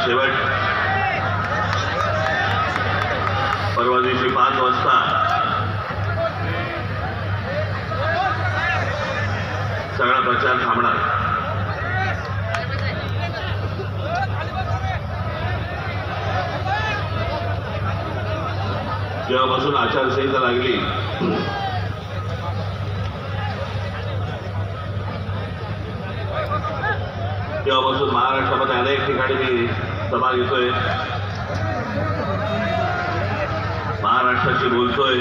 शेवट परवा दिवशी 5 वाजता सगळा प्रचार थांबणार. जेव्हापासून आचारसंहिता लागली तेव्हापासून महाराष्ट्रामध्ये अनेक ठिकाणी मी सभा घेतोय, महाराष्ट्राची बोलतोय.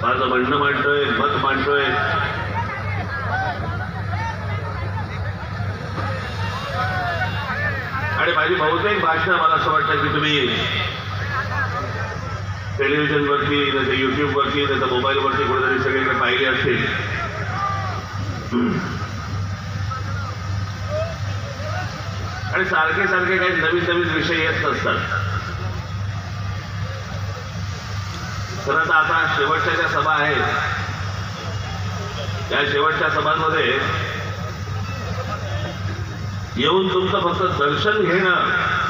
माझं म्हणणं मांडतोय, मत मांडतोय. आणि माझी बहुतेक भाषणं मला असं वाटतं की तुम्ही टेलिव्हिजनवरती नाही तर युट्यूबवरती नाही तर मोबाईलवरती कुठेतरी सगळीकडे पाहिली असतील. आणि सारखे सारखे काही नवीन नवीन विषय येत नसतात. खरं तर आता शेवटच्या ज्या सभा आहेत त्या शेवटच्या सभांमध्ये येऊन तुमचं फक्त दर्शन घेणं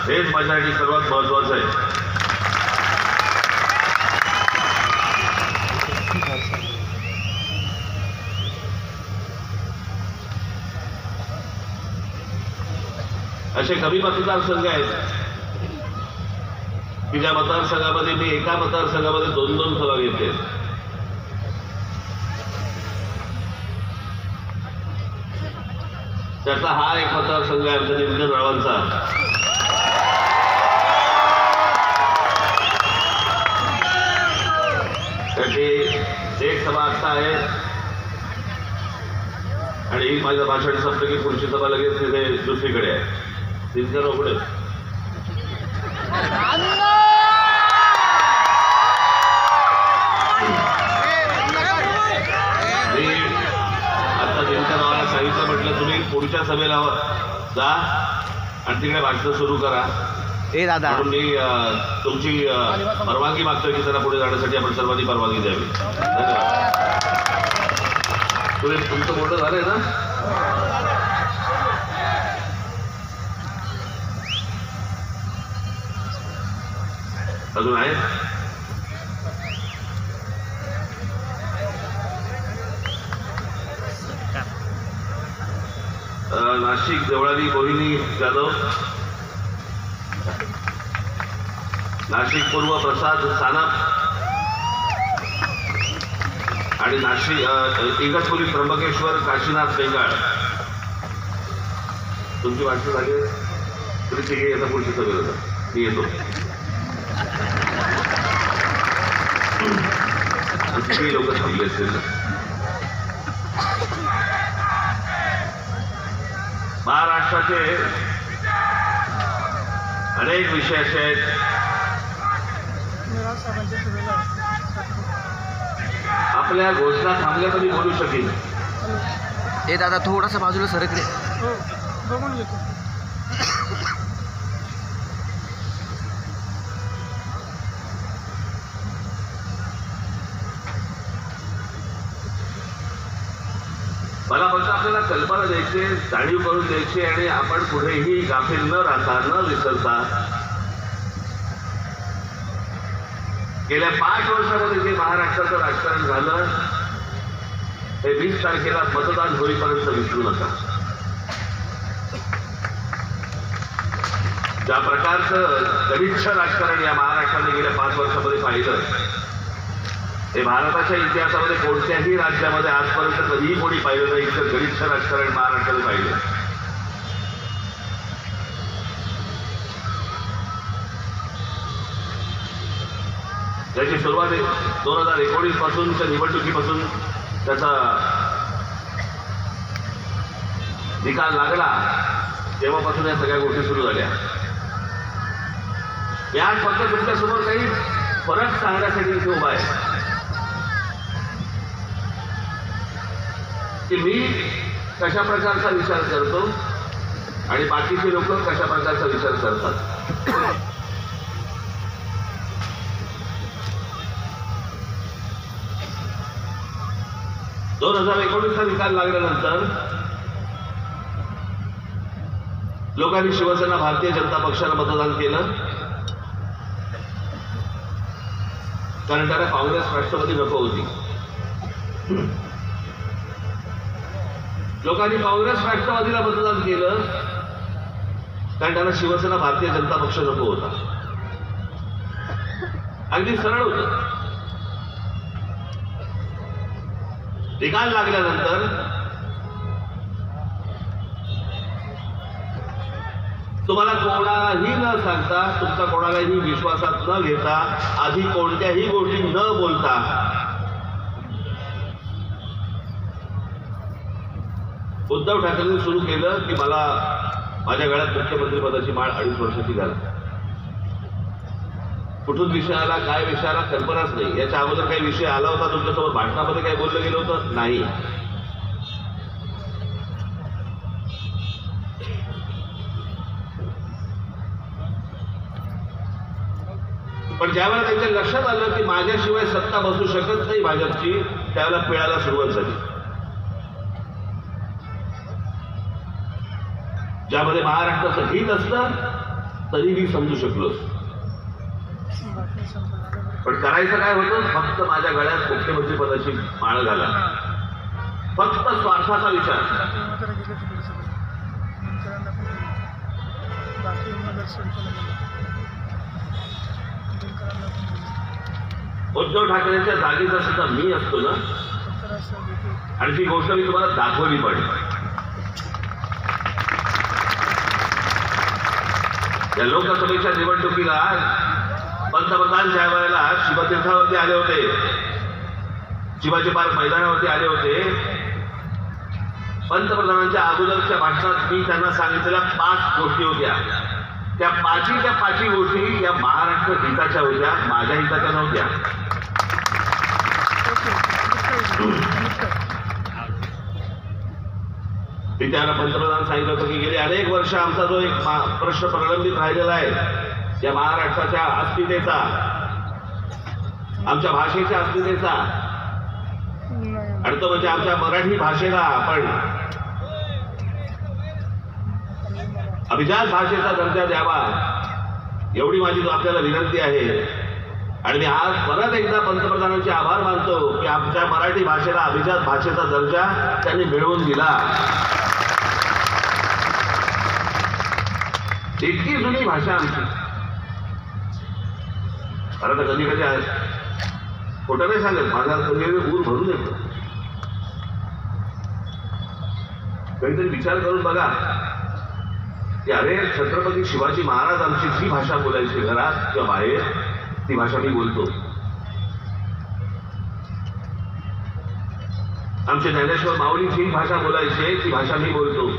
हेच माझ्यासाठी सर्वात महत्वाचं आहे. असे कमी मतदारसंघ आहेत की ज्या मतदारसंघामध्ये मी एका मतदारसंघामध्ये 2-2 सभा घेतल्या. त्याचा हा एक मतदारसंघ आहे आमच्या निमजन रावांचा. त्याची एक सभा आता आहे आणि ही माझं भाषण संपलं की पुढची सभा लगेच तिथे दुसरीकडे आहे. निमजन उघडे सांगितलं, म्हटलं तुम्ही पुढच्या सभेला जा आणि तिकडे भाषण सुरू करा. म्हणून मी तुमची परवानगी मागतोय की जरा पुढे जाण्यासाठी आपण सर्वांनी परवानगी द्यावी. धन्यवाद. तुमचं मोठं झालंय ना. अजून आहे नाशिक देवळाली मोहिनी जाधव, नाशिक पूर्व प्रसाद सानप आणि नाशिक इगतपुरी त्र्यंबकेश्वर काशीनाथ बेंगाळ. तुमची भाषण झाली तुम्ही तिघे येता पुढची सभेला जा. मी येतो. तिघे लोक थांबले असतील ना. महाराष्ट्राचे अनेक विषय असे आहेत आपल्या घोषणा थांबल्या तरी बोलू शकेल. हे दादा थोडासा बाजूला सरकले. बघून घेतो. मला फक्त आपल्याला कल्पना द्यायची, जाणीव करून द्यायची आणि आपण पुढेही गाफील न राहता न विसरता गेल्या 5 वर्षामध्ये जे महाराष्ट्राचं राजकारण झालं हे 20 तारखेला मतदान होईपर्यंत विसरू नका. ज्या प्रकारचं गलिच्छ राजकारण या महाराष्ट्राने गेल्या 5 वर्षामध्ये पाहिलं हे भारताच्या इतिहासामध्ये कोणत्याही राज्यामध्ये आजपर्यंत कधीही कोणी पाहिलं नाही. इतकं गलिच्छ राजकारण महाराष्ट्राने पाहिलं. त्याची सुरुवात 2019 पासूनच्या निवडणुकीपासून त्याचा निकाल लागला तेव्हापासून या सगळ्या गोष्टी सुरू झाल्या. मी आज फक्त तुमच्यासमोर काही फरक सांगण्यासाठी इथे उभा आहे की मी कशा प्रकारचा विचार करतो आणि बाकीचे लोक कशा प्रकारचा विचार करतात. 2019चा निकाल लागल्यानंतर लोकांनी शिवसेना भारतीय जनता पक्षाला मतदान केलं कारण त्यांना काँग्रेस राष्ट्रवादी नको होती. लोकांनी काँग्रेस राष्ट्रवादीला मतदान केलं कारण त्यांना शिवसेना भारतीय जनता पक्ष नको होता. अगदी सरळ होतं. निकाल लागल्यानंतर तुम्हाला कोणालाही न सांगता, तुमचा कोणालाही विश्वासात न घेता, आधी कोणत्याही गोष्टी न बोलता उद्धव ठाकरेंनी सुरू केलं की मला माझ्या गळ्यात मुख्यमंत्री पदाची माळ 2.5 वर्षाची घाला. कुठून विषय आला, काय विषय आला कल्पनाच नाही. याच्या अगोदर काही विषय आला होता तुमच्यासोबत, भाषणामध्ये काही बोललं गेलं होतं नाही. पण ज्यावेळेला त्यांच्या लक्षात आलं की माझ्याशिवाय सत्ता बसू शकत नाही भाजपची, त्यावेळेला पिळायला सुरुवात झाली. ज्यामध्ये महाराष्ट्राचं हित असतं तरी मी समजू शकलो. पण करायचं काय होतं, फक्त माझ्या गळ्यात मुख्यमंत्री पदाची माळ घाला, फक्त स्वार्थाचा विचार. उद्धव ठाकरेंच्या जागेचा सुद्धा मी असतो ना. आणि ती गोष्ट मी तुम्हाला दाखवली पाहिजे. या लोकसभेच्या निवडणुकीला पंतप्रधान ज्या वेळेला शिवतीर्थावरती आले होते, शिवाजी पार्क मैदानावरती आले होते, पंतप्रधानांच्या अगोदरच्या भाषणात मी त्यांना सांगितलेल्या 5 गोष्टी होत्या. त्या पाचही गोष्टी या महाराष्ट्र हिताच्या होत्या, माझ्या हिताच्या नव्हत्या. मी त्याला पंतप्रधान सांगितलं होतं की गेली अनेक वर्ष आमचा जो एक प्रश्न प्रलंबित राहिलेला आहे या महाराष्ट्राच्या अस्मितेचा, आमच्या भाषेच्या अस्मितेचा, आणि तो म्हणजे आमच्या मराठी भाषेला आपण अभिजात भाषेचा दर्जा द्यावा, एवढी माझी आपल्याला विनंती आहे. आणि मी आज परत एकदा पंतप्रधानांचे आभार मानतो की आमच्या मराठी भाषेला अभिजात भाषेचा दर्जा त्यांनी मिळवून दिला. इतकी जुनी भाषा आमची. आता कधी कधी खोटं नाही सांगत, माझा कधी ऊर भरून येतो. काहीतरी विचार करून बघा की अरे छत्रपती शिवाजी महाराज आमची जी भाषा बोलायची घरात किंवा बाहेर, ती भाषा मी बोलतो. आमचे ज्ञानेश्वर माऊली जी भाषा बोलायची ती भाषा मी बोलतो.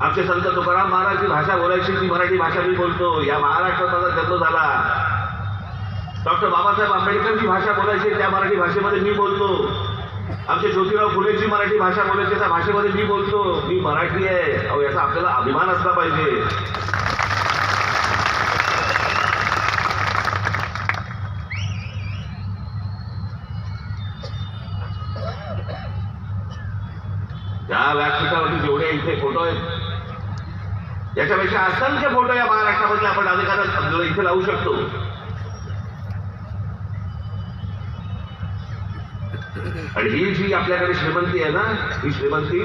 आमचे संत तुकाराम महाराज जी भाषा बोलायची ती मराठी भाषा मी बोलतो. या महाराष्ट्रात माझा जन्म झाला. डॉक्टर बाबासाहेब आंबेडकर जी भाषा बोलायची त्या मराठी भाषेमध्ये मी बोलतो. आमचे ज्योतिराव फुलेची मराठी भाषा बोलायची त्या भाषेमध्ये मी बोलतो. मी मराठी आहे. अहो, याचा आपल्याला अभिमान असला पाहिजे. या व्यासपीठावरती जेवढे इथे फोटो आहेत याच्यापेक्षा असंख्य फोटो या महाराष्ट्रामध्ये आपण अधिकारात इथे लावू शकतो. आणि ही जी आपल्याकडे श्रीमंती आहे ना, ही श्रीमंती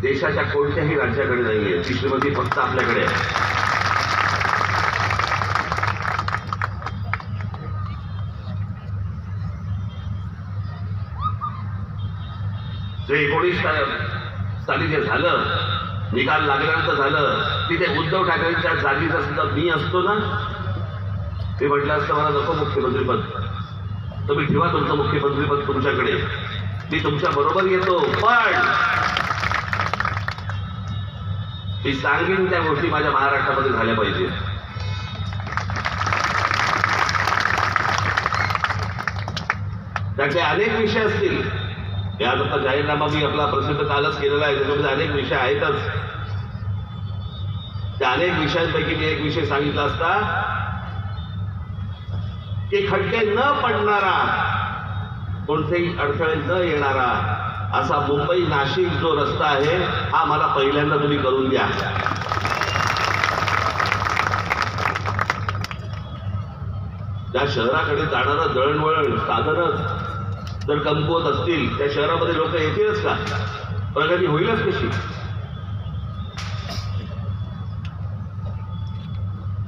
देशाच्या कोणत्याही राज्याकडे नाहीये. ती श्रीमंती फक्त आपल्याकडे आहे. जे 19 साली जे झालं, निकाल लागल्यानंतर झालं, तिथे उद्धव ठाकरेंच्या जागीचा सुद्धा मी असतो ना, ते म्हटलं असतं मला नको मुख्यमंत्रीपद, तुम्ही ठेवा तुमचं मुख्यमंत्रीपद तुमच्याकडे, मी तुमच्या बरोबर येतो. पण मी सांगेन त्या गोष्टी माझ्या महाराष्ट्रामध्ये झाल्या पाहिजे. त्याचे अनेक विषय असतील. आज आता जाहीरनामा मी आपला प्रसिद्ध कालच केलेला आहे, त्याच्यामध्ये अनेक विषय आहेतच. त्या अनेक विषयांपैकी मी एक विषय सांगितला असता की खड्डे न पडणारा, कोणतेही अडथळे न येणारा असा मुंबई नाशिक जो रस्ता आहे हा मला पहिल्यांदा तुम्ही करून द्या. त्या शहराकडे जाणारं दळणवळण साधनच जर कमकुवत असतील त्या शहरामध्ये लोक येतीलच का? प्रगती होईलच कशी?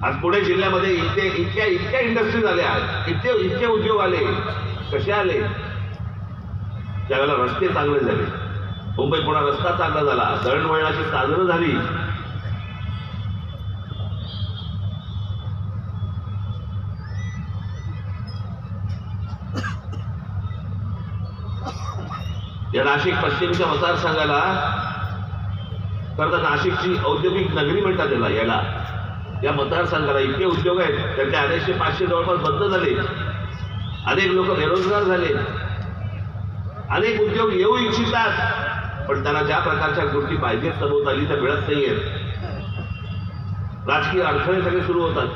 आज पुणे जिल्ह्यामध्ये इतक्या इंडस्ट्रीज आल्या, इतके उद्योग आले. कसे आले? त्यावेळेला रस्ते चांगले झाले, मुंबई पुणा रस्ता चांगला झाला, दळणवळणाची साधनं झाली. या नाशिक पश्चिमच्या मतदारसंघाला खरं तर नाशिकची औद्योगिक नगरी म्हणतात त्याला. याला या मतदारसंघाला इतके उद्योग आहेत, त्यातले 400-500 जवळपास बंद झाले. अनेक लोक बेरोजगार झाले. अनेक उद्योग येऊ इच्छितात, पण त्यांना ज्या प्रकारच्या गोष्टी पाहिजेत सबोत आली त्या मिळत नाहीयेत. राजकीय अडथळे सगळे सुरू होतात.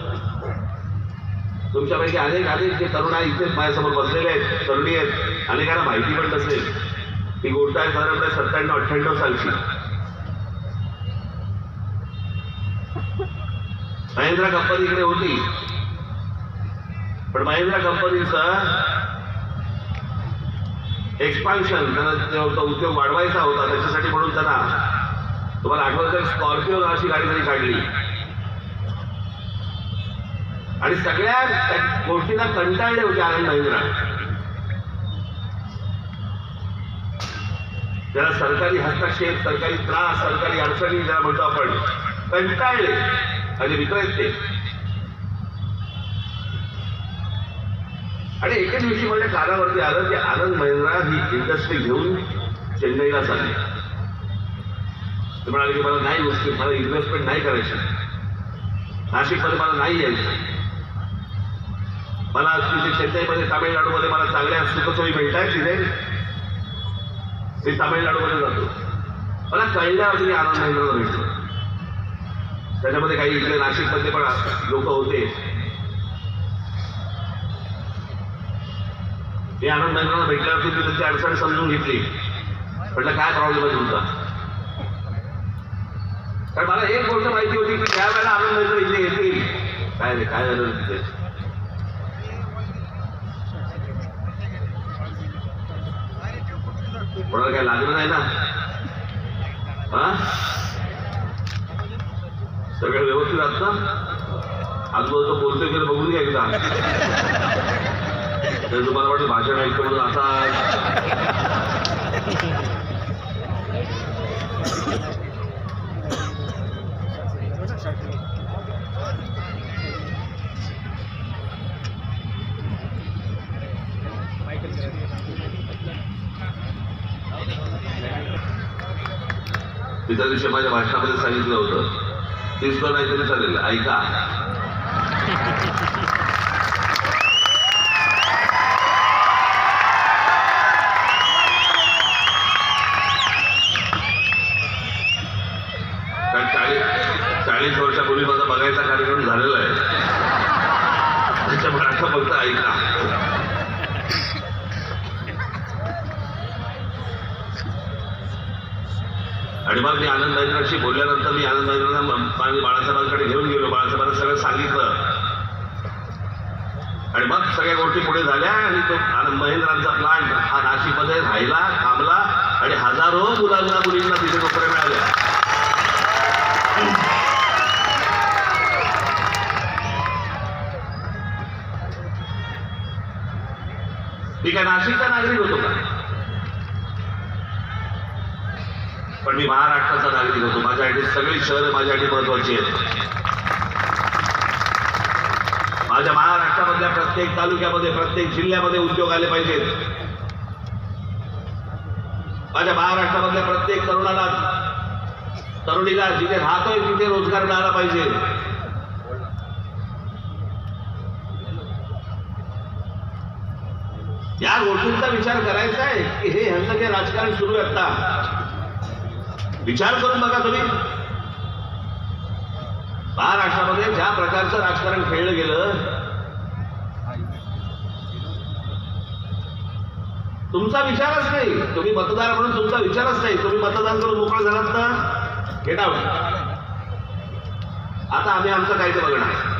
तुमच्यापैकी अनेक जे तरुण आहेत इथेच माझ्यासमोर बसलेले आहेत, तरुणी आहेत, अनेकांना माहिती पण नसेल. ही गोष्ट आहे साधारणतः 97-98 सालची. महिंद्रा कंपनी इकडे होती, पण महिंद्रा कंपनीचं एक्सपान्शन त्यांना उद्योग वाढवायचा होता. त्याच्यासाठी म्हणून त्यांना तुम्हाला आठवत असेल स्कॉर्पिओ अशी गाडी तरी काढली आणि सगळ्या गोष्टींना कंटाळले होते आनंद महिंद्रा. ज्याला सरकारी हस्तक्षेप, सरकारी त्रास, सरकारी अडचणी ज्याला म्हणतो आपण, कंटाळले आणि विक्रेते ते. आणि एके दिवशी माझ्या कानावरती आलं की आनंद महिंद्रा ही इंडस्ट्री घेऊन चेन्नईला चालली. ते म्हणाले की मला नाही गोष्टी, मला इन्व्हेस्टमेंट नाही करायची, नाशिकमध्ये मला नाही यायचं, मला तिथे चेन्नईमध्ये तामिळनाडूमध्ये मला चांगल्या सुखसोयी मिळतायत, तिथे मी तामिळनाडूमध्ये जातो. मला कळल्यावरती आनंद महिंद्राला भेटलो. त्याच्यामध्ये काही इकडे नाशिकमध्ये पण लोक होते. मी आनंद महिंद्राला भेटल्यावरती मी त्यांची अडचण समजून घेतली. म्हटलं काय प्रॉब्लेम आहे तुमचा? कारण मला एक गोष्ट माहिती होती की ज्या वेळेला आनंद महिंद्रा इथे येतील, काय रे काय झालं तिथे, कोणाला काय लागलं नाही ना? हा, सगळं व्यवस्थित असतं. आजूबाजूचं बोलतोय की बघून घ्या एकदा. तर तुम्हाला वाटतं भाषण ऐकतो म्हणून असा मी त्या दिवशी माझ्या भाषणामध्ये सांगितलं होतं, 30 नाही तरी चालेल, ऐका. कारण 40 वर्षापूर्वी माझा बघायचा कार्यक्रम झालेला आहे, त्याच्यामुळे आता फक्त ऐका. आणि मग मी आनंद महिंद्राशी बोलल्यानंतर मी आनंद महिंद्रांना बाळासाहेबांकडे घेऊन गेलो. बाळासाहेबांना सगळं सांगितलं आणि मग सगळ्या गोष्टी पुढे झाल्या. आणि तो आनंद महिंद्रांचा प्लांट हा नाशिकमध्ये राहिला, थांबला आणि हजारो मुलांना मुलींना तिथे नोकऱ्या मिळाल्या. मी काय नाशिकचा नागरिक होतो का? पण मी महाराष्ट्राचा नागरिक होतो. माझ्यासाठी सगळी शहरं माझ्यासाठी महत्वाची आहेत. माझ्या महाराष्ट्रामधल्या प्रत्येक तालुक्यामध्ये, प्रत्येक जिल्ह्यामध्ये उद्योग आले पाहिजेत. माझ्या महाराष्ट्रामधल्या प्रत्येक तरुणीला जिथे राहतोय तिथे रोजगार मिळाला पाहिजे. या गोष्टींचा विचार करायचा आहे की हे ह्यांचं जे राजकारण सुरू आहे आता, विचार करून बघा तुम्ही. महाराष्ट्रामध्ये ज्या प्रकारचं राजकारण खेळलं गेलं, तुमचा विचारच नाही, तुम्ही मतदार म्हणून तुमचा विचारच नाही. तुम्ही मतदान करून मोकळे झालात ना, गेट आउट. आता आम्ही आमचं काय ते बघणार.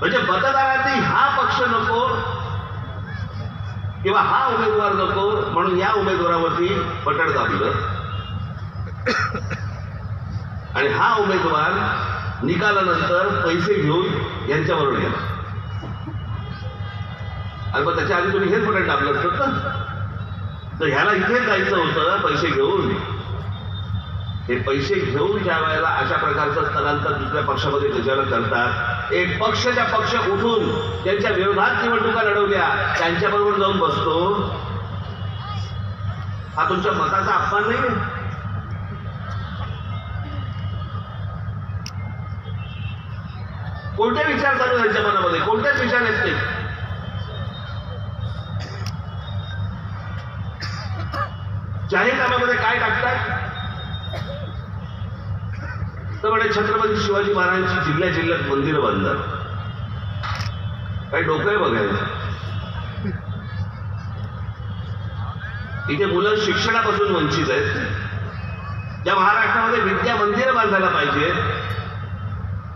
म्हणजे मतदारांनी हा पक्ष नको किंवा हा उमेदवार नको म्हणून या उमेदवारावरती बटण दाबलं आणि हा उमेदवार निकालानंतर पैसे घेऊन यांच्याबरोबर गेला. आणि मग त्याच्या आधी तुम्ही हेच बटण दाबलं असतं ना, तर ह्याला इथेच जायचं होतं पैसे घेऊन. हे पैसे घेऊन ज्या वेळेला अशा प्रकारचं स्थलांतर दुसऱ्या पक्षामध्ये गजानन करतात, एक पक्षाच्या पक्ष उठून त्यांच्या विरोधात निवडणुका लढवल्या त्यांच्याबरोबर जाऊन बसतो, हा तुमच्या मताचा अपमान नाही. कोणते विचार चालू त्यांच्या मनामध्ये, कोणतेच विचार येत नाही. जाहीर कामामध्ये काय टाकतात तर म्हणजे छत्रपती शिवाजी महाराजांची जिल्ह्या जिल्ह्यात मंदिरं बांधतात. काही डोकं आहे बघायला. इथे मुलं शिक्षणापासून वंचित आहेत. ज्या महाराष्ट्रामध्ये विद्या मंदिरं बांधायला पाहिजेत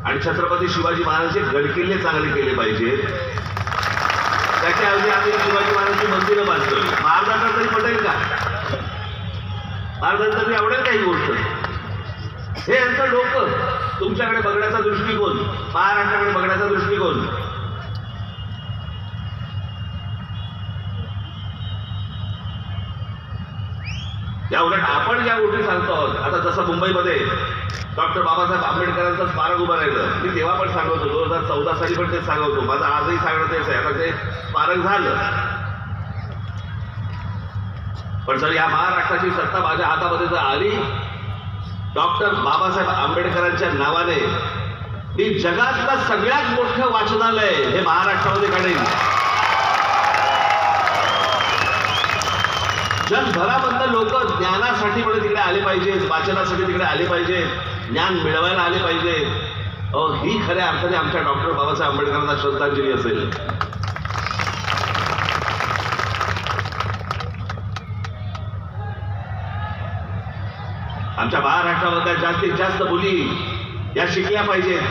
आणि छत्रपती शिवाजी महाराजांचे गडकिल्ले चांगले केले पाहिजेत, त्याच्याऐवजी आम्ही शिवाजी महाराजांची मंदिरं बांधतोय. महाराजांना तरी पटेल का? महाराजांना तरी आवडेल काही गोष्ट? हे यांचं डोकं, तुमच्याकडे बघण्याचा दृष्टिकोन, महाराष्ट्राकडे बघण्याचा दृष्टिकोन. या उलट आपण ज्या गोष्टी सांगतो आहोत, आता जसं मुंबईमध्ये डॉक्टर बाबासाहेब आंबेडकरांचं स्मारक उभं राहिलं, मी तेव्हा पण सांगत होतो, 2014 साली पण तेच सांगत होतो, माझं आजही सांगणं तेच आहे. आता ते स्मारक झालं, पण जर या महाराष्ट्राची सत्ता माझ्या हातामध्ये जर आली, डॉक्टर बाबासाहेब आंबेडकरांच्या नावाने मी जगातलं सगळ्यात मोठं वाचनालय हे महाराष्ट्रामध्ये काढेल. जगभरामधलं लोक ज्ञानासाठी पण तिकडे आले पाहिजेत, वाचनासाठी तिकडे आले पाहिजेत, ज्ञान मिळवायला आले पाहिजेत. ही खऱ्या अर्थाने आमच्या डॉक्टर बाबासाहेब आंबेडकरांना श्रद्धांजली असेल. आमच्या महाराष्ट्रामधल्या जास्तीत जास्त मुली या शिकल्या पाहिजेत,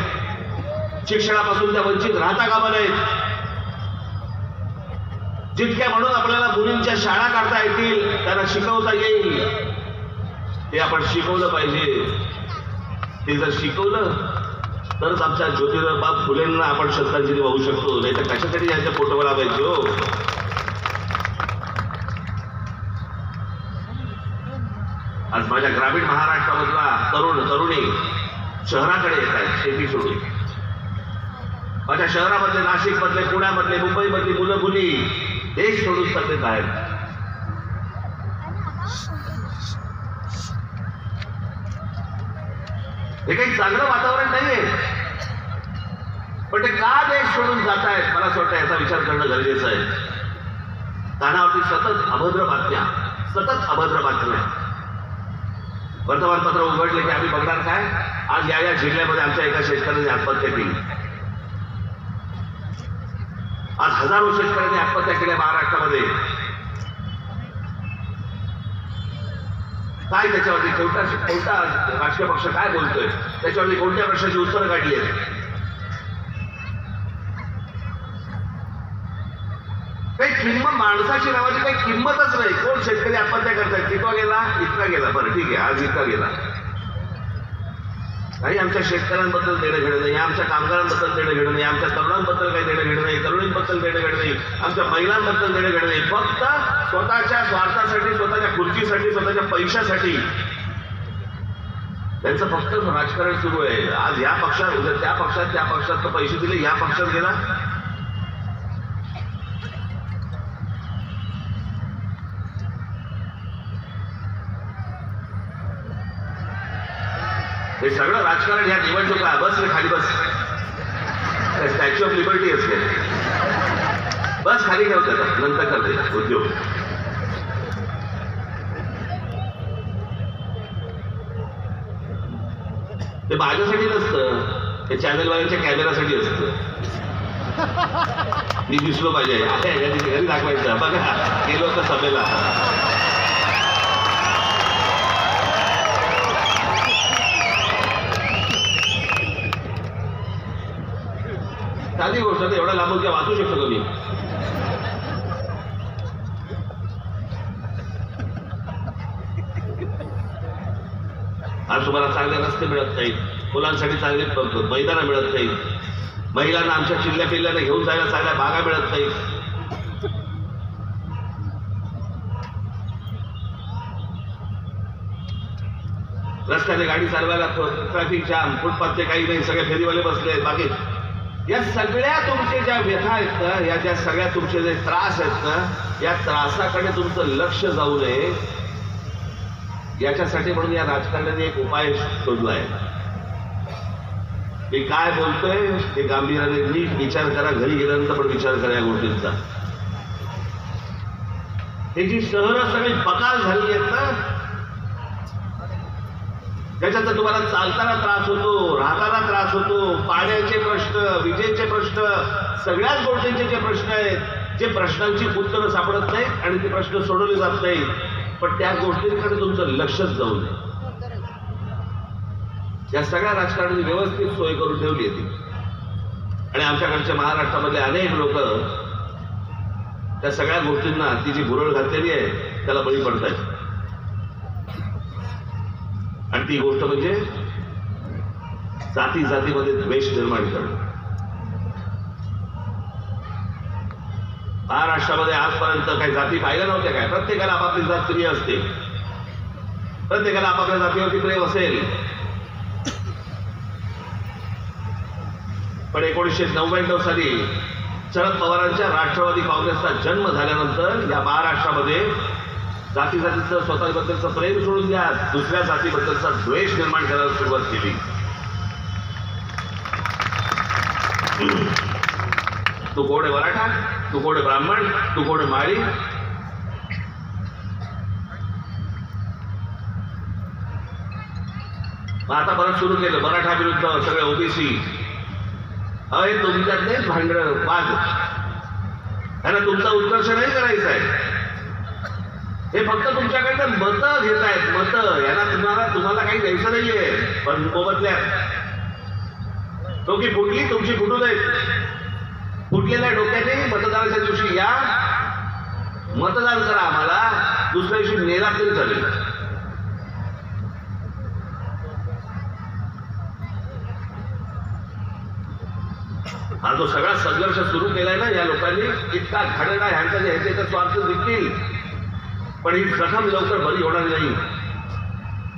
शिक्षणापासून त्या वंचित राहता कामा नयेत. जितक्या म्हणून आपल्याला मुलींच्या शाळा काढता येतील, त्यांना शिकवता येईल, ते आपण शिकवलं पाहिजे. ते जर शिकवलं तरच आमच्या ज्योतिराव फुलेंना आपण श्रद्धांजली वाहू शकतो. नाही तर कशासाठी यांच्या फोटोवर लावायचे हो? आज माझ्या ग्रामीण महाराष्ट्रामधला तरुणी शहराकडे येत आहेत शेती सोडून. माझ्या शहरामधले, नाशिकमधले, पुण्यामधले, मुंबईमधली मुलं मुली देश सोडून चाललेत आहेत. हे काही चांगलं वातावरण नाहीये, पण ते का देश सोडून जात आहेत मला असं वाटतं याचा विचार करणं गरजेचं आहे. कानावरती सतत अभद्र बातम्या. वर्तमानपत्र उघडले की आम्ही बघणार काय, आज या जिल्ह्यामध्ये आमच्या एका शेतकऱ्याने आत्महत्या केली. आज हजारो शेतकऱ्यांनी आत्महत्या केल्या महाराष्ट्रामध्ये. काय त्याच्यावरती कोणता राजकीय पक्ष काय बोलतोय, त्याच्यावरती कोणत्या प्रश्नाची उत्तरं काढली आहेत? काही किंमत, माणसाची नावाची काही किंमतच नाही. कोण शेतकरी आत्महत्या करतायत, कितवा गेला, इतका गेला, बरं ठीक आहे आज इतका गेला. काही आमच्या शेतकऱ्यांबद्दल देणं घेणं नाही, आमच्या कामगारांबद्दल देणं घेणं नाही, आमच्या तरुणांबद्दल काही देणं घेणं नाही, तरुणींबद्दल देणं घेणं नाही, आमच्या महिलांबद्दल देणं घेणं नाही. फक्त स्वतःच्या स्वार्थासाठी, स्वतःच्या खुर्चीसाठी, स्वतःच्या पैशासाठी त्यांचं फक्त राजकारण सुरू आहे. आज या पक्षात, उद्या त्या पक्षात पैसे दिले, या पक्षात गेला. हे सगळं राजकारण ह्या निवडणुका, बस रे खाली बस, स्टॅच्यू ऑफ लिबर्टी असते, बस खाली ठेवतात, नंतर करते उद्योग. ते माझ्यासाठी नसतं, ते चॅनलवाल्यांच्या कॅमेरासाठी असतं. मी दिसलो पाहिजे घरी दाखवायचं. बघा गेलो होतं सभेला. साधी गोष्ट आहे, एवढा लांबून काय वाचू शकतो का मी? आज तुम्हाला चांगले रस्ते मिळत नाहीत, मुलांसाठी चांगले मैदानं मिळत नाहीत, महिलांना आमच्या चिल्ल्या पिल्ल्याने घेऊन जायला चांगल्या बागा मिळत नाहीत. रस्त्याने गाडी चालवायला ट्रॅफिक जाम, फुटपाथचे काही नाही, सगळे फेरीवाले बसले. बाकी या सगळ्या तुमचे ज्या व्यथा आहेत ना, या ज्या सगळ्या तुमचे जे त्रास आहेत ना, या त्रासाकडे तुमचं लक्ष जाऊ नये याच्यासाठी म्हणून या राजकारण्याने एक उपाय शोधला आहे. मी काय बोलतोय ते गांभीर्याने नीट विचार करा, घरी गेल्यानंतर पण विचार करा या गोष्टींचा. हे जी शहरं सगळी बकाल झाली आहेत ना, त्याच्यात तुम्हाला चालताना त्रास होतो, राहताना त्रास होतो, पाण्याचे प्रश्न, विजेचे प्रश्न, सगळ्याच गोष्टींचे जे प्रश्न आहेत, जे प्रश्नांची उत्तरं सापडत नाहीत आणि ते प्रश्न सोडवले जात नाहीत, पण त्या गोष्टींकडे तुमचं लक्षच जाऊ नये. या सगळ्या राजकारणाने व्यवस्थित सोय करून ठेवली आहे ती. आणि आमच्याकडच्या महाराष्ट्रामधले अनेक लोक त्या सगळ्या गोष्टींना ती जी भुरळ घातलेली आहे त्याला बळी पडत आहेत. आणि ती गोष्ट म्हणजे जाती जातीमध्ये द्वेष निर्माण करणं. महाराष्ट्रामध्ये आजपर्यंत काही जाती पाहिल्या नव्हत्या काय? प्रत्येकाला आपापली जात प्रिय असते, प्रत्येकाला आपापल्या जातीवरती प्रेम असेल. पण 1999 साली शरद पवारांच्या राष्ट्रवादी काँग्रेसचा जन्म झाल्यानंतर या महाराष्ट्रामध्ये जाती जातीचं स्वतःबद्दलचं प्रेम सोडून द्या, दुसऱ्या जातीबद्दलचा द्वेष निर्माण करायला सुरुवात केली. तू कोण आहे मराठा, तू कोण आहे ब्राह्मण, तू कोण आहे माळी. आता परत सुरू केलं मराठा विरुद्ध सगळे ओबीसी. अरे तुमच्यातलेच भांडण वाद, त्यांना तुमचा उत्कर्ष नाही करायचा आहे. हे फक्त तुमच्याकडनं मतं घेत आहेत, मतं. यांना तुम्हाला काही द्यायचं नाहीये, पण मोबदल्यात डोकी फुटली तुमची फुटू देत. फुटलेल्या डोक्याने मतदानाच्या दिवशी या, मतदान करा, आम्हाला दुसऱ्या दिवशी नेला तरी चालेल. हा जो सगळा संघर्ष सुरू केलाय ना या लोकांनी, इतका घाणेरडा ह्यांचा जे ह्याचे स्वार्थ दिसतील, पण ही जखम लवकर बरी होणार नाही.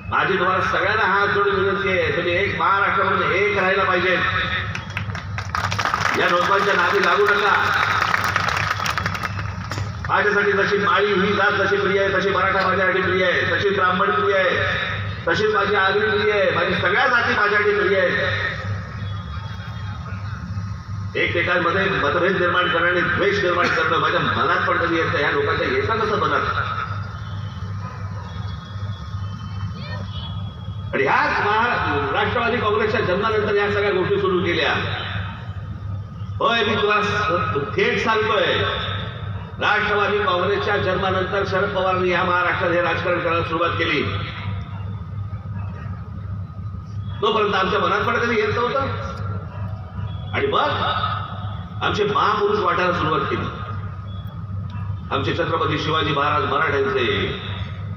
माझी तुम्हाला सगळ्यांना हात जोडून विनंती आहे, तुम्ही एक महाराष्ट्रामध्ये एक राहायला पाहिजे. या लोकांच्या नादी लागू नका. माझ्यासाठी जशी माळी ही जात जशी प्रिय आहे, तशी मराठा माझ्यासाठी प्रिय आहे, तशी ब्राह्मण प्रिय आहे, तशीच माझी आगरी प्रिय आहे, माझी सगळ्या जाती माझ्यासाठी प्रिय आहेत. एकमेकांमध्ये मतभेद निर्माण करणं आणि द्वेष निर्माण करणं माझ्या मनात पण कधी येतं. या लोकांच्या येतं कसं मनात? आणि ह्याच राष्ट्रवादी काँग्रेसच्या जन्मानंतर या सगळ्या गोष्टी सुरू केल्या. होय, मी तुला थेट सांगतोय, राष्ट्रवादी काँग्रेसच्या जन्मानंतर शरद पवारांनी या महाराष्ट्रात हे राजकारण करायला सुरुवात केली. तोपर्यंत आमच्या मनात पण कधी येत नव्हतं. आणि मग आमचे महापुरुष वाटायला सुरुवात केली. आमचे छत्रपती शिवाजी महाराज मराठ्यांचे,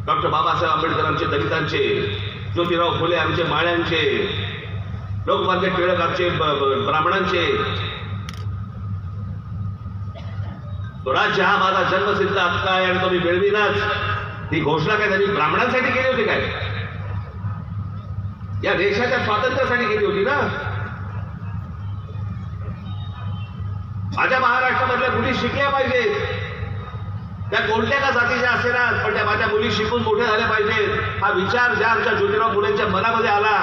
डॉक्टर बाबासाहेब आंबेडकर आमचे दलितांचे, ज्योतिराव फुले आमचे माळ्यांचे, लोकमान्य टिळक आमचे ब्राह्मणांचे. स्वराज्य हा माझा जन्मसिद्ध हक्क आहे आणि तो मी मिळविनाच, ही घोषणा काय त्यांनी ब्राह्मणांसाठी केली होती काय? या देशाच्या स्वातंत्र्यासाठी केली होती ना. माझ्या महाराष्ट्रामधल्या मुली शिकल्या पाहिजेत, त्या कोणत्या का जातीच्या असेना, पण त्या माझ्या मुली शिकून मोठ्या झाल्या पाहिजेत. हा विचार ज्या आमच्या ज्योतिराव फुलेंच्या मनामध्ये आला,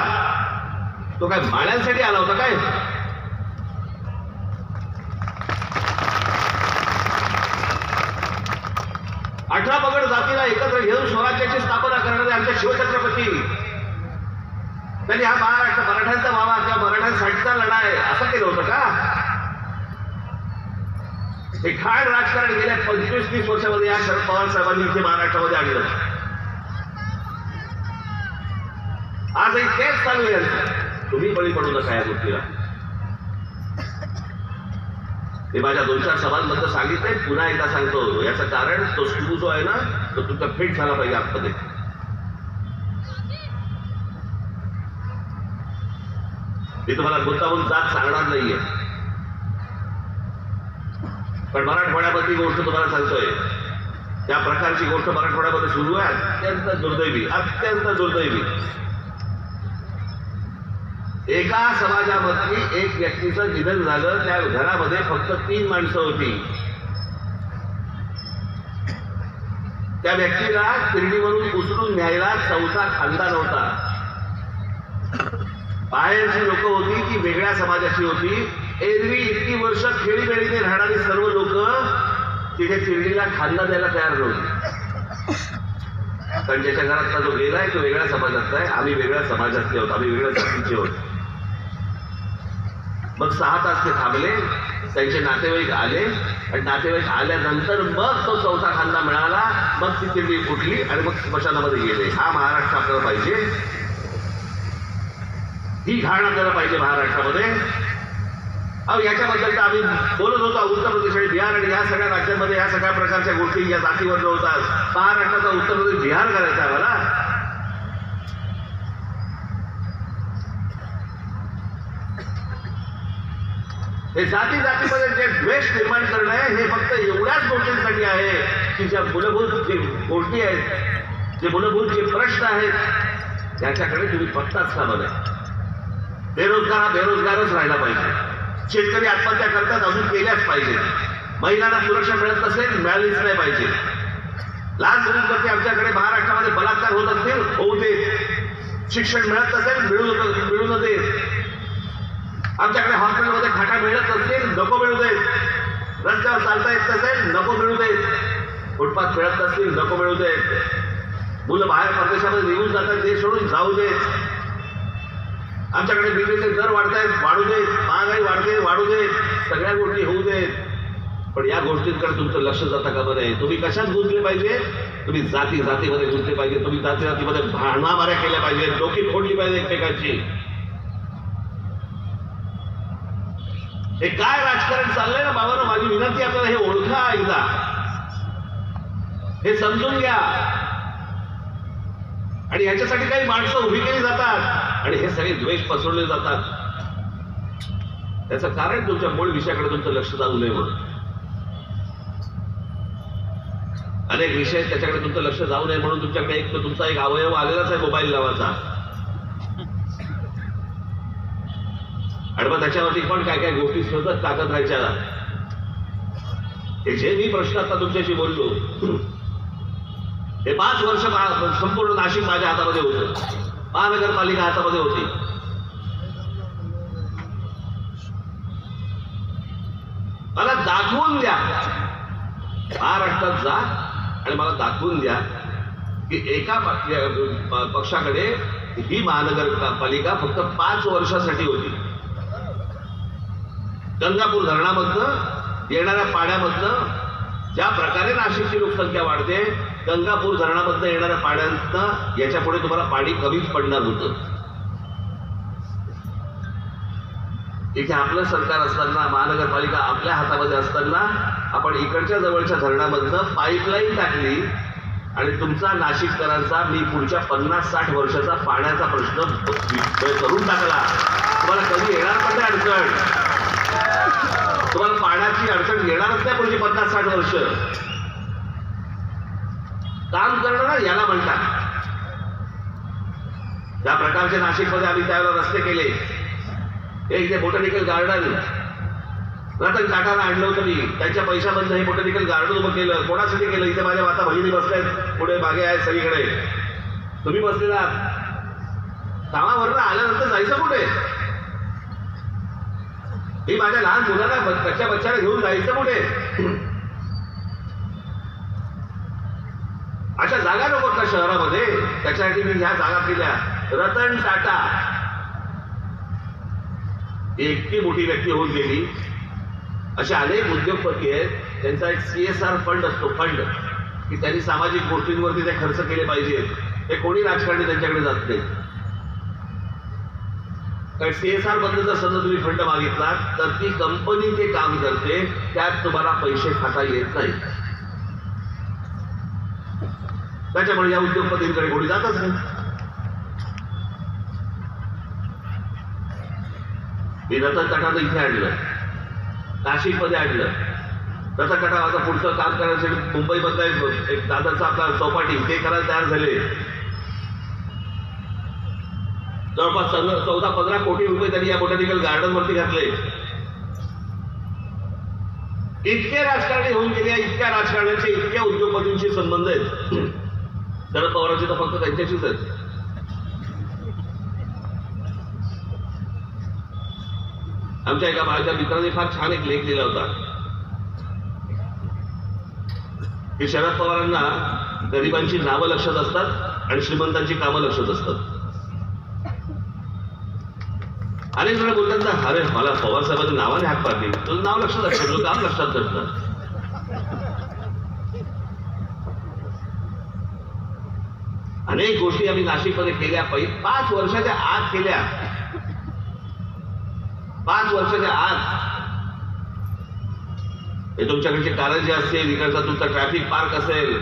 तो काय माळ्यांसाठी आला होता काय? अठरा पगड जातीला एकत्र घेऊन स्वराज्याची स्थापना करणारे आमच्या शिवछत्रपती त्यांनी हा महाराष्ट्र मराठ्यांचा व्हावा किंवा मराठ्यांसाठीचा लढा आहे असं केलं होतं का? हे खाड राजकारण गेल्या 25-30 वर्षामध्ये या शरद पवार साहेबांनी इथे महाराष्ट्रामध्ये आणलं. आजही तेच चालू आहे यांचं. तुम्ही बळी पडू नका या गोष्टीला. मी माझ्या 2-4 सभांमध्ये सांगितलंय, पुन्हा एकदा सांगतो. याचं कारण तो सुरू जो आहे ना तो तुमचा फिट झाला पाहिजे आतमध्ये. मी तुम्हाला मुद्दामून जात सांगणार नाहीये, पण मराठवाड्यामधली गोष्ट तुम्हाला सांगतोय. त्या प्रकारची गोष्ट मराठवाड्यामध्ये सुरू आहे. अत्यंत दुर्दैवी, अत्यंत दुर्दैवी. एका समाजामधली एक व्यक्तीचं निधन झालं. त्या घरामध्ये फक्त 3 माणसं होती. त्या व्यक्तीला किरडीवरून उचलून न्यायला 4था खानदान होता. बाहेरची लोक होती ती वेगळ्या समाजाची होती. एरवी इतकी वर्ष खेळीमेळीने राहणारी सर्व लोक तिथे किरडीला खांदा द्यायला तयार नव्हती. कारण ज्याच्या घरातला जो गेलाय तो वेगळ्या समाजातला आहे. आम्ही वेगळ्या समाजातले आहोत, आम्ही वेगळ्या जातीचे आहोत. मग 6 तास ते थांबले. त्यांचे नातेवाईक आले आणि नातेवाईक आल्यानंतर मग तो 4था खांदा मिळाला. मग ती किरडी फुटली आणि मग स्मशानामध्ये गेले. हा महाराष्ट्र आपल्याला पाहिजे. ही घाण आपल्याला पाहिजे महाराष्ट्रामध्ये. अहो याच्याबद्दल तर आम्ही बोलत होतो. उत्तर प्रदेश आणि बिहार आणि या सगळ्या राज्यांमध्ये या सगळ्या प्रकारच्या गोष्टी या जातीवर होतात. महाराष्ट्राचा उत्तर प्रदेश बिहार करायचा आहे मला. हे जाती जातीमध्ये जे द्वेष निर्माण करणं आहे हे फक्त एवढ्याच गोष्टींसाठी आहे की ज्या मूलभूत जे गोष्टी आहेत, जे मूलभूत जे प्रश्न आहेत त्याच्याकडे तुम्ही बघताच का बघा. बेरोजगार हा बेरोजगारच राहिला पाहिजे. शेतकरी आत्महत्या करतात, अजून केल्याच पाहिजे. महिलांना सुरक्षा मिळत नसेल, मिळालीच नाही पाहिजे. लहान मुलींवरती आमच्याकडे महाराष्ट्रामध्ये बलात्कार होत असतील, होऊ देत. शिक्षण मिळत नसेल, मिळू देत. आमच्याकडे हॉस्पिटलमध्ये खाटा मिळत नसतील, नको मिळू देत. रस्त्यावर चालता येत नसेल, नको मिळू देत. फुटपाथ मिळत नसतील, नको मिळू देत. मुलं बाहेर परदेशामध्ये निघून जातात, देश सोडून जाऊ देत. आमच्याकडे बिजलीचे दर वाढतायत, वाढू देत. महागाई वाढते, वाढू देत. सगळ्या गोष्टी होऊ देत. पण या गोष्टींकडे तुमचं लक्ष जाता का बरं? तुम्ही कशात गुंतले पाहिजे? तुम्ही जाती जातीमध्ये गुंतले पाहिजे. तुम्ही जाती जातीमध्ये भांडणामाऱ्या केल्या पाहिजे, डोकी फोडली पाहिजे एकमेकांची. हे काय राजकारण चाललंय ना बाबांनो, माझी विनंती आपल्याला हे ओळखा एकदा, हे समजून घ्या. आणि ह्याच्यासाठी काही माणसं उभी केली जातात आणि हे सगळे द्वेष पसरवले जातात. त्याचं कारण तुमच्या मूळ विषयाकडे तुमचं लक्ष जाऊ नये म्हणून. अनेक विषय त्याच्याकडे तुमचं लक्ष जाऊ नये म्हणून तुमच्याकडे तुमचा एक अवयव आलेलाच आहे, मोबाईल नावाचा. आणि मग त्याच्यावरती पण काय काय गोष्टी सतत टाकत राहायच्या. हे जे मी प्रश्न आता तुमच्याशी बोललो, हे 5 वर्ष संपूर्ण नाशिक माझ्या हातामध्ये होतं. महानगरपालिका हातामध्ये होती. मला दाखवून द्या, महाराष्ट्रात जा आणि मला दाखवून द्या की एका पक्षाकडे ही महानगरपालिका फक्त 5 वर्षासाठी होती. गंगापूर धरणामधनं येणाऱ्या पाण्यामधनं ज्या प्रकारे नाशिकची लोकसंख्या वाढते, गंगापूर धरणामधनं येणाऱ्या पाण्यातनं याच्या पुढे तुम्हाला पाणी कमीच पडणार होतं. इथे आपलं सरकार असताना, महानगरपालिका आपल्या हातामध्ये असताना आपण इकडच्या जवळच्या धरणामधनं पाईपलाईन टाकली आणि तुमचा नाशिककरांचा मी पुढच्या 50-60 वर्षाचा पाण्याचा प्रश्न करून टाकला. तुम्हाला कधी येणार पण नाही अडचण. तुम्हाला पाण्याची अडचण येणारच नाही पुढची 50-60 वर्ष. काम करणं ना याला म्हणतात. ज्या प्रकारचे नाशिकमध्ये आम्ही त्यावेळेला रस्ते केले, एक जे बोटॅनिकल गार्डन रतन टाटाला आणलं होतं मी, त्यांच्या पैशामधलं हे बोटॅनिकल गार्डन उभं केलं. कोणासाठी केलं? इथे माझ्या माता बहिणी बसल्यात, पुढे मागे आहेत सगळीकडे. तुम्ही बसलेला कामावरनं आल्यानंतर जायचं कुठे? मी माझ्या लहान मुलांना कच्च्या बच्चाला घेऊन जायचं कुठे? अशा जागा नको का शहरामध्ये? त्याच्यासाठी मी ह्या जागा केल्या. रतन टाटा ही इतकी मोठी व्यक्ती होऊन गेली. असे अनेक उद्योगपती आहेत, त्यांचा एक CSR फंड असतो, फंड की त्यांनी सामाजिक गोष्टींवरती ते खर्च केले पाहिजेत. ते कोणी राजकारणी त्यांच्याकडे जात नाही. कारण CSR बद्दल जर समजा तुम्ही फंड मागितला तर ती कंपनी ते काम करते, त्यात तुम्हाला पैसे खाता येत नाही. त्याच्यामुळे या उद्योगपतींकडे कोणी जातच नाही. मी रतन टाटाचं इथे आणलं, नाशिकमध्ये आणलं. रतन टाटा आता पुढचं काम करायचं मुंबईमधला एक दादाचा आपला चौपाटी ते करायला तयार झाले. जवळपास 14-15 कोटी रुपये त्यांनी या बोटॅनिकल गार्डन वरती घातले. इतके राजकारणी होऊन गेले, इतक्या राजकारण्यांचे इतक्या उद्योगपतींशी संबंध आहेत. शरद पवारांची तर फक्त त्यांच्याशीच आहेत. आमच्या एका माझ्या मित्राने फार छान एक लेख लिहिला होता की शरद पवारांना गरिबांची नावं लक्षात असतात आणि श्रीमंतांची कामं लक्षात असतात. अनेक जण बोलतात ना, अरे मला पवार साहेबांनी नावाने हाक पाडली, तुझं नाव लक्षात असतं, तुझं काम लक्षात नसतं. अनेक गोष्टी आम्ही नाशिकमध्ये केल्या, 5 वर्षाच्या आत केल्या. 5 वर्षाच्या आत हे तुमच्याकडचे कारंजे असतील, इकडचा तुमचा ट्रॅफिक पार्क असेल,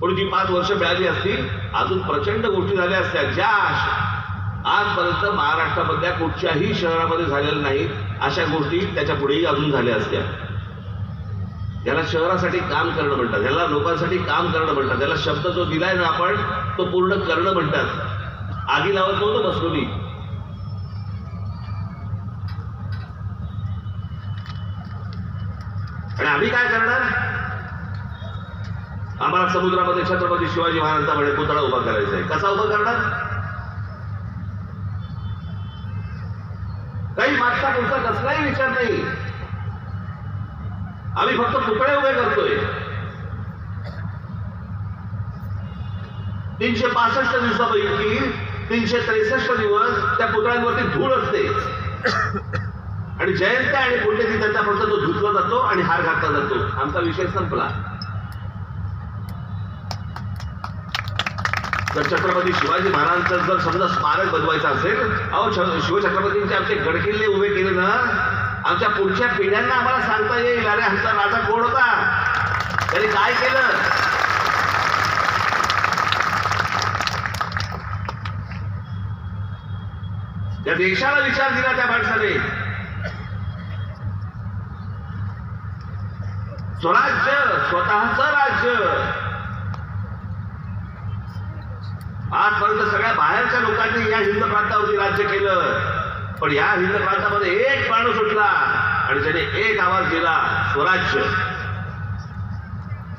पण जी 5 वर्ष मिळाली असतील अजून प्रचंड गोष्टी झाल्या असत्या, ज्या आजपर्यंत महाराष्ट्रामधल्या कुठच्याही शहरामध्ये झालेल्या नाहीत. अशा गोष्टी त्याच्या पुढेही अजून झाल्या असत्या. याला शहरासाठी काम करणं म्हणतात, याला लोकांसाठी काम करणं म्हणतात. त्याला शब्द जो दिलाय ना आपण, तो पूर्ण करणं म्हणतात. आगी लावत नव्हतो बसलोनी. आणि आम्ही काय करणार? आम्हाला समुद्रामध्ये छत्रपती शिवाजी महाराजांचा म्हणे पुतळा उभा करायचा आहे. कसा उभा करणार? काही मागचा पुढचा कसलाही विचार नाही. आम्ही फक्त पुतळे उभे करतोय. 365 दिवसापैकी 363 दिवस त्या पुतळ्यांवरती धूळ असते आणि जयंत्या आणि पुण्यतिथीचा फक्त तो धुतला जातो आणि हार घातला जातो. आमचा विषय संपला. तर छत्रपती शिवाजी महाराजांचं जर समजा स्मारक बनवायचं असेल, अहो शिवछत्रपतींचे आमचे गडकिल्ले उभे केले ना, आमच्या पुढच्या पिढ्यांना आम्हाला सांगता येईल, अरे आमचा राजा कोण होता, त्यांनी काय केलं. त्या देशाला विचार दिला त्या माणसाने. स्वराज्य, स्वतःचं राज्य. आजपर्यंत सगळ्या बाहेरच्या लोकांनी या हिंद प्रांतावरती राज्य केलं, पण या हिंद प्रांतामध्ये एक माणूस उठला आणि त्याने एक आवाज दिला, स्वराज्य.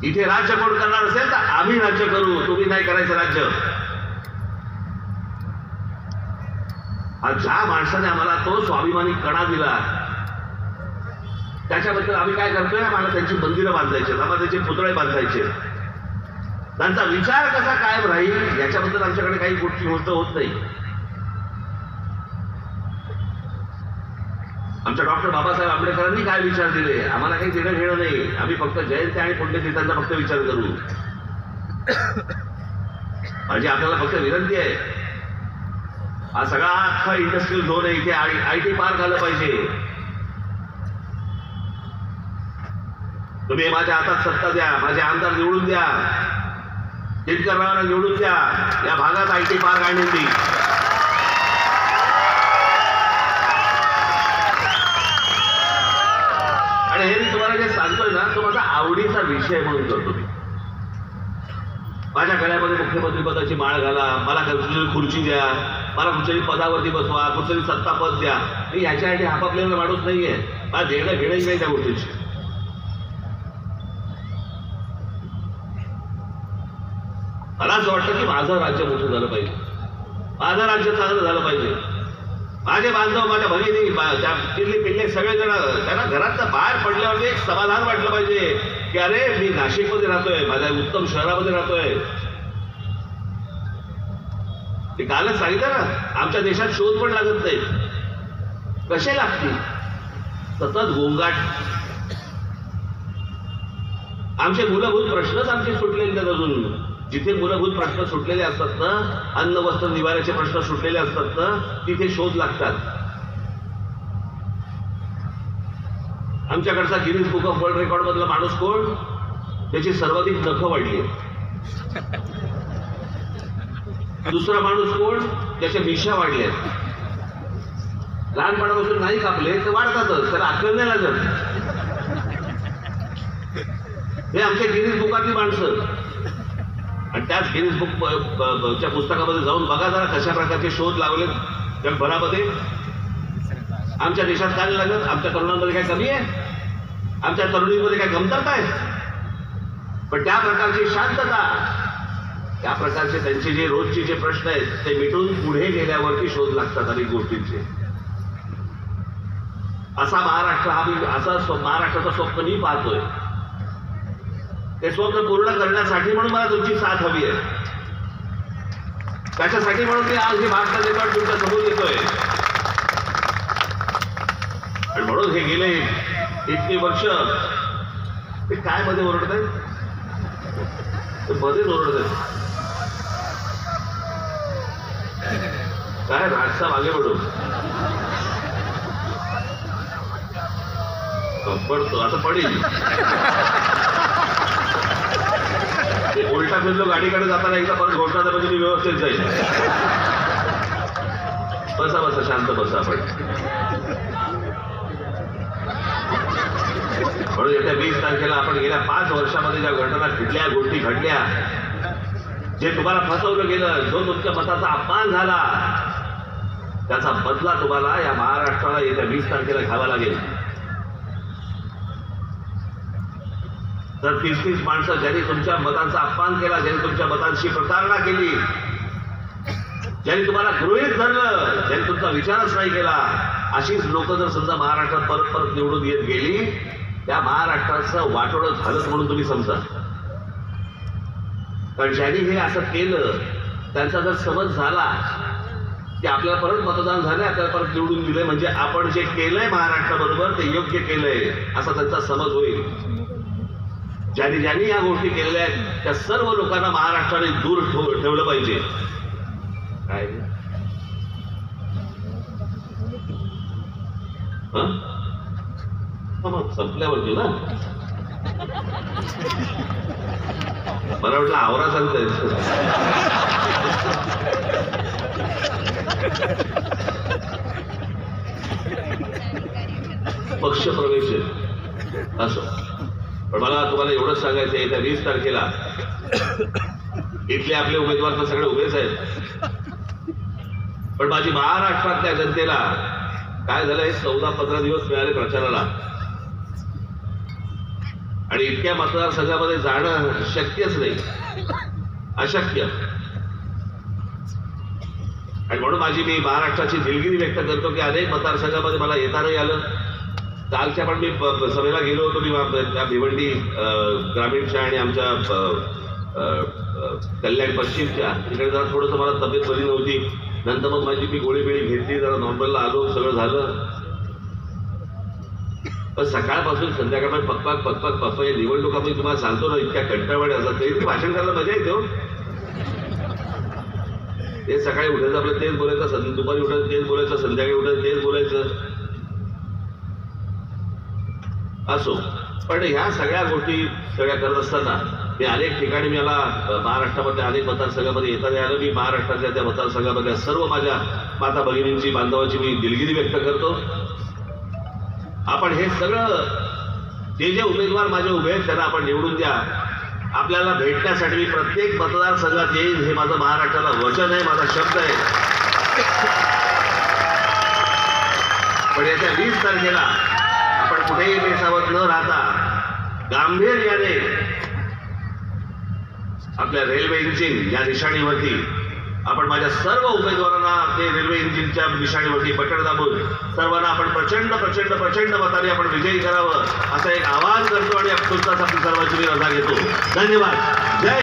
इथे राज्य कोण करणार असेल तर आम्ही राज्य करू, तुम्ही नाही करायचं राज्य. ज्या माणसाने आम्हाला तो स्वाभिमानी कणा दिला, त्याच्याबद्दल आम्ही काय करतोय? आम्हाला त्यांची मंदिरं बांधायची, आम्हाला त्यांचे पुतळे बांधायचे. त्यांचा विचार कसा कायम राहील याच्याबद्दल आमच्याकडे काही गोष्ट होत नाही. आमच्या डॉक्टर बाबासाहेब आंबेडकरांनी काय विचार दिले आम्हाला काही देणं घेणं नाही. आम्ही फक्त जयंती आणि पुण्यतिथींचा फक्त विचार करू. माझी आपल्याला फक्त विनंती आहे, हा सगळा अख्खा इंडस्ट्रियल झोन आहे, इथे IT पार्क आलं पाहिजे. तुम्ही माझ्या हातात सत्ता द्या, माझे आमदार निवडून द्या, शेतकऱ्यांना निवडून द्या, या भागात IT पार्क आणून दी. आणि हे मी तुम्हाला जे सांगतोय ना, तो माझा आवडीचा विषय म्हणून करतो मी. माझ्या गळ्यामध्ये मुख्यमंत्री पदाची माळ घाला, मला कुठली खुर्ची द्या, मला कुठल्याही पदावरती बसवा, कुठलंही सत्ता पद द्या. मी याच्यासाठी हापापलेला माणूस नाहीये. मला देणं घेणंही नाही त्या गोष्टीची. मला असं वाटतं की माझं राज्य मोठं झालं पाहिजे, माझं राज्य चांगलं झालं पाहिजे. माझे बांधव, माझ्या भगिनी, त्या पिल्ले सगळेजण त्यांना घरात बाहेर पडल्यावर एक समाधान वाटलं पाहिजे की अरे मी नाशिकमध्ये राहतोय, माझ्या उत्तम शहरामध्ये राहतोय. ते कालच सांगितलं ना, आमच्या देशात शोध पण लागत नाही. कसे लागतील? सतत गोंगाट. आमचे मूलभूत प्रश्नच आमचे सुटलेले नाहीत अजून. जिथे मूलभूत प्रश्न सुटलेले असतात ना, अन्न वस्त्र निवाऱ्याचे प्रश्न सुटलेले असतात ना, तिथे शोध लागतात. आमच्याकडचा Guinness book of world record मधला माणूस कोण? त्याची सर्वाधिक नखं वाढली. दुसरा माणूस कोण? त्याच्या मिशा वाढल्या. लहानपणापासून नाही कापले तर वाढतातच, त्याला अक्कल नाही लागत. हे आमच्या गिनीज बुकातली माणसं. आणि त्याच गिनीज बुकच्या पुस्तकामध्ये जाऊन बघा जरा कशा प्रकारचे शोध लावलेत जगभरामध्ये. आमच्या देशात काय लागत? आमच्या तरुणांमध्ये काय कमी आहे? आमच्या तरुणींमध्ये काय कमतरता आहे? पण त्या प्रकारची शांतता, त्या प्रकारचे त्यांचे जे रोजचे जे प्रश्न आहेत ते मिटून पुढे गेल्यावरती शोध लागतात अनेक गोष्टींचे. असा महाराष्ट्र हा मी असं महाराष्ट्राचं स्वप्न मी पाहतोय. ते स्वप्न पूर्ण करण्यासाठी म्हणून मला तुमची साथ हवी आहे. त्याच्यासाठी म्हणून मी आज हे भारत रेकॉर्ड तुमच्या समोर येतोय. आणि म्हणून हे गेले इतकी वर्ष ते काय मध्ये ओरडत आहेत? मध्येच ओरडत आहेत. काय राजसा मागे पडू पडतो आता पडेल. उलटा फिरलो गाडीकडे जाताना एकदा परत घोषणा म्हणजे मी व्यवस्थित जाईल. बसा बसा, शांत बसा. आपण म्हणून येत्या 20 तारखेला आपण गेल्या 5 वर्षामध्ये ज्या घटना घडल्या, गोष्टी घडल्या, जे तुम्हाला फसवलं गेलं, जो तुमच्या मताचा अपमान झाला, त्याचा बदला तुम्हाला या महाराष्ट्राला येत्या 20 तारखेला घ्यावा लागेल. तर 30 माणसं ज्यांनी तुमच्या मतांचा अपमान केला, ज्यांनी तुमच्या मतांशी प्रतारणा केली, ज्यांनी तुम्हाला गृहीत धरलं, ज्यांनी तुमचा विचारच नाही केला, अशीच लोक जर समजा महाराष्ट्रात परत परत निवडून येत गेली, त्या महाराष्ट्राचं वाटोळं झालं म्हणून तुम्ही समजा. कारण ज्यांनी हे असं केलं त्यांचा जर समज झाला की आपल्याला परत मतदान झालंय, आपल्याला परत निवडून दिलंय, म्हणजे आपण जे केलंय महाराष्ट्राबरोबर ते योग्य केलंय असा त्यांचा समज होईल. ज्यांनी ज्यांनी या गोष्टी केलेल्या आहेत त्या सर्व लोकांना महाराष्ट्राने दूर ठेवलं पाहिजे. काय मग संपल्यावरती ना मला वाटलं आवरा सांगताय. पक्ष प्रवेश असो. पण मला तुम्हाला एवढंच सांगायचं आहे, येत्या 20 तारखेला इथले आपले उमेदवार तर सगळे उभेच आहेत, पण माझी महाराष्ट्रातल्या जनतेला काय झालंय, 14-15 दिवस मिळाले प्रचाराला आणि इतक्या मतदारसंघामध्ये जाणं शक्यच नाही, अशक्य. आणि म्हणून मी महाराष्ट्राची दिलगिरी व्यक्त करतो की अनेक मतदारसंघामध्ये मला येता नाही आलं. कालच्या पण मी सभेला गेलो होतो. मी त्या भिवंडी ग्रामीणच्या आणि आमच्या कल्याण पश्चिमच्या तिकडे जरा थोडंसं मला तब्येत बरी नव्हती. नंतर मग मी गोळी घेतली, जरा नॉर्मलला आलो, सगळं झालं. पण सकाळपासून संध्याकाळपर्यंत पक्क या निवडणुकामध्ये तुम्हाला सांगतो ना, इतक्या कंटाळवाड्या असतात तरी भाषण करायला मजा येते हो. ते सकाळी उठायचं आपलं तेच बोलायचं, दुपारी उठायचं तेच बोलायचं, संध्याकाळी उठायचं तेच बोलायचं असो. पण ह्या सगळ्या गोष्टी करत असताना मी अनेक ठिकाणी मला महाराष्ट्रामध्ये अनेक मतदारसंघामध्ये येता नाही आलं. मी महाराष्ट्रातल्या त्या मतदारसंघामधल्या सर्व माझ्या माता भगिनींची, बांधवांची मी दिलगिरी व्यक्त करतो. आपण हे सगळं जे उमेदवार माझे उभे आहेत त्यांना आपण निवडून द्या. आपल्याला भेटण्यासाठी मी प्रत्येक मतदारसंघात येईल, हे माझं महाराष्ट्राला वचन आहे, माझा शब्द आहे. पण येत्या 20 तारखेला आपण कुठेही बेसावत न राहता गांभीर्याने आपल्या रेल्वे इंजिन या निशाणीवरती आपण माझ्या सर्व उमेदवारांना ते रेल्वे इंजिनच्या निशाणीवरती बटन दाबून सर्वांना आपण प्रचंड प्रचंड प्रचंड मताने आपण विजयी करावं असं एक आवाहन करतो आणि तुमचा सर्वांची मी रजा घेतो. धन्यवाद. जय